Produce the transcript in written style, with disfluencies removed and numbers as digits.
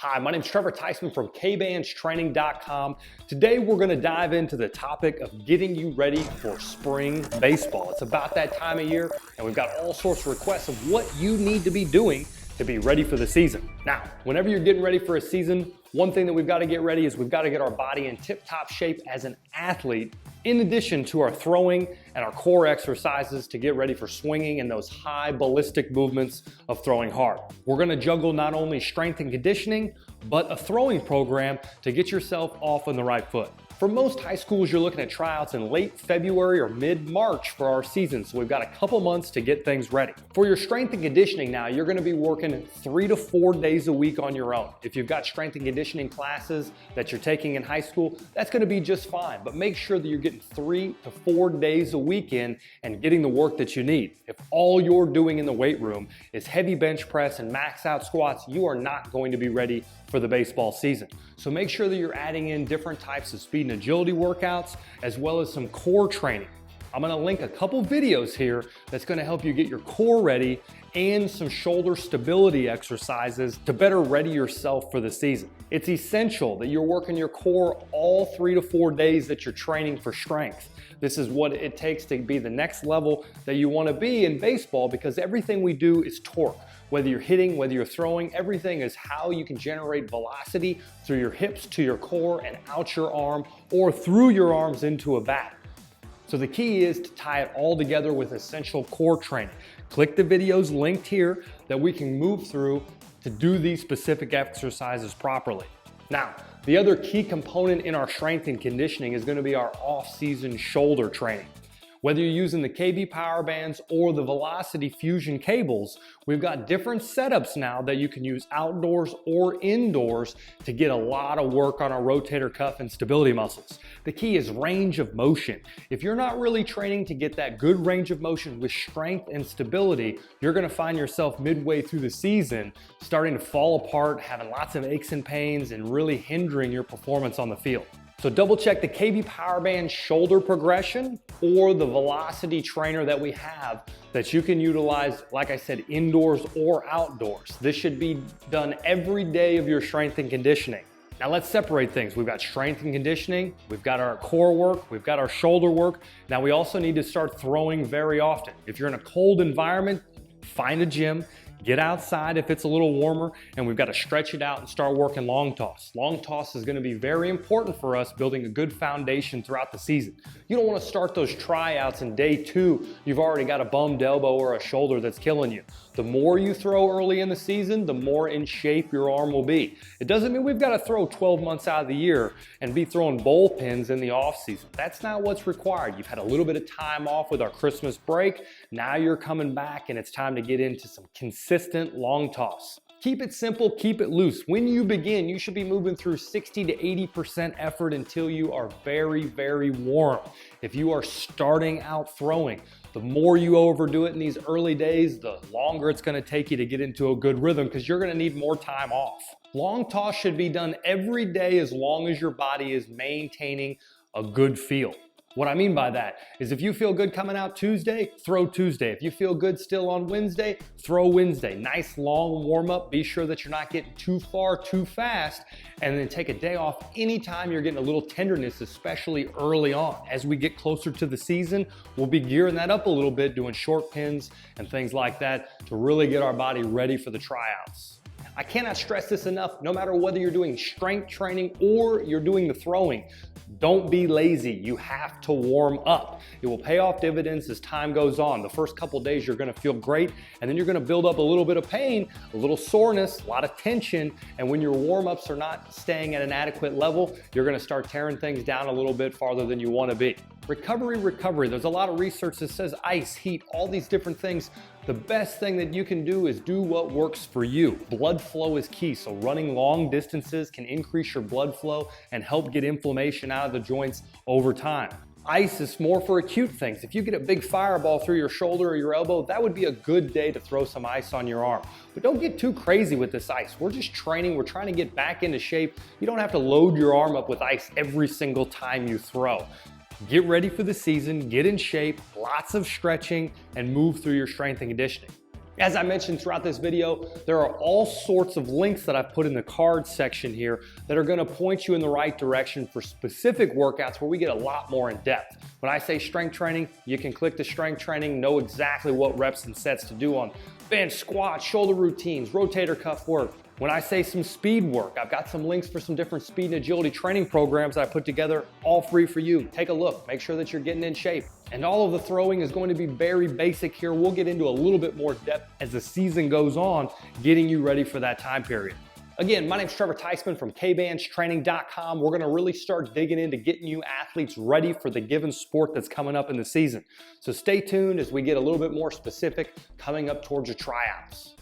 Hi, my name is Trevor Tysman from Kbandstraining.com. Today we're going to dive into the topic of getting you ready for spring baseball. It's about that time of year, and we've got all sorts of requests of what you need to be doing to be ready for the season. Now, whenever you're getting ready for a season, one thing that we've got to get ready is we've got to get our body in tip-top shape as an athlete, in addition to our throwing and our core exercises to get ready for swinging and those high ballistic movements of throwing hard. We're going to juggle not only strength and conditioning, but a throwing program to get yourself off on the right foot. For most high schools, you're looking at tryouts in late February or mid-March for our season, so we've got a couple months to get things ready. For your strength and conditioning now, you're going to be working 3 to 4 days a week on your own. If you've got strength and conditioning classes that you're taking in high school, that's going to be just fine, but make sure that you're getting 3 to 4 days a week in and getting the work that you need. If all you're doing in the weight room is heavy bench press and max out squats, you are not going to be ready for the baseball season. So make sure that you're adding in different types of speed and agility workouts, as well as some core training. I'm gonna link a couple videos here that's gonna help you get your core ready and some shoulder stability exercises to better ready yourself for the season. It's essential that you're working your core all 3 to 4 days that you're training for strength. This is what it takes to be the next level that you wanna be in baseball, because everything we do is torque. Whether you're hitting, whether you're throwing, everything is how you can generate velocity through your hips to your core and out your arm, or through your arms into a bat. So the key is to tie it all together with essential core training. Click the videos linked here that we can move through to do these specific exercises properly. Now, the other key component in our strength and conditioning is going to be our off-season shoulder training. Whether you're using the Kbands or the Velocity Fusion cables, we've got different setups now that you can use outdoors or indoors to get a lot of work on our rotator cuff and stability muscles. The key is range of motion. If you're not really training to get that good range of motion with strength and stability, you're gonna find yourself midway through the season starting to fall apart, having lots of aches and pains, and really hindering your performance on the field. So double check the Kband shoulder progression or the Velocity trainer that we have that you can utilize, like I said, indoors or outdoors. This should be done every day of your strength and conditioning. Now let's separate things. We've got strength and conditioning, we've got our core work, we've got our shoulder work. Now we also need to start throwing very often. If you're in a cold environment, find a gym. Get outside if it's a little warmer, and we've got to stretch it out and start working long toss. Long toss is going to be very important for us building a good foundation throughout the season. You don't want to start those tryouts in day 2, you've already got a bummed elbow or a shoulder that's killing you. The more you throw early in the season, the more in shape your arm will be. It doesn't mean we've got to throw 12 months out of the year and be throwing bullpens in the off season. That's not what's required. You've had a little bit of time off with our Christmas break. Now you're coming back and it's time to get into some consistent long toss. Keep it simple, keep it loose. When you begin, you should be moving through 60 to 80% effort until you are very, very warm. If you are starting out throwing, the more you overdo it in these early days, the longer it's going to take you to get into a good rhythm, because you're going to need more time off. Long toss should be done every day as long as your body is maintaining a good feel. What I mean by that is if you feel good coming out Tuesday, throw Tuesday. If you feel good still on Wednesday, throw Wednesday. Nice long warm up. Be sure that you're not getting too far too fast, and then take a day off anytime you're getting a little tenderness, especially early on. As we get closer to the season, we'll be gearing that up a little bit, doing short pins and things like that to really get our body ready for the tryouts. I cannot stress this enough. No matter whether you're doing strength training or you're doing the throwing, don't be lazy. You have to warm up. It will pay off dividends as time goes on. The first couple days you're going to feel great, and then you're going to build up a little bit of pain, a little soreness, a lot of tension, and when your warm-ups are not staying at an adequate level, you're going to start tearing things down a little bit farther than you want to be. Recovery. There's a lot of research that says ice, heat, all these different things. The best thing that you can do is do what works for you. Blood flow is key, so running long distances can increase your blood flow and help get inflammation out of the joints over time. Ice is more for acute things. If you get a big fireball through your shoulder or your elbow, that would be a good day to throw some ice on your arm. But don't get too crazy with this ice. We're just training. We're trying to get back into shape. You don't have to load your arm up with ice every single time you throw. Get ready for the season, get in shape, lots of stretching, and move through your strength and conditioning. As I mentioned throughout this video, there are all sorts of links that I've put in the card section here that are gonna point you in the right direction for specific workouts where we get a lot more in depth. When I say strength training, you can click the strength training, know exactly what reps and sets to do on bench, squat, shoulder routines, rotator cuff work. When I say some speed work, I've got some links for some different speed and agility training programs that I put together, all free for you. Take a look, make sure that you're getting in shape. And all of the throwing is going to be very basic here. We'll get into a little bit more depth as the season goes on, getting you ready for that time period. Again, my name's Trevor Teisman from Kbandstraining.com. We're gonna really start digging into getting you athletes ready for the given sport that's coming up in the season. So stay tuned as we get a little bit more specific coming up towards your tryouts.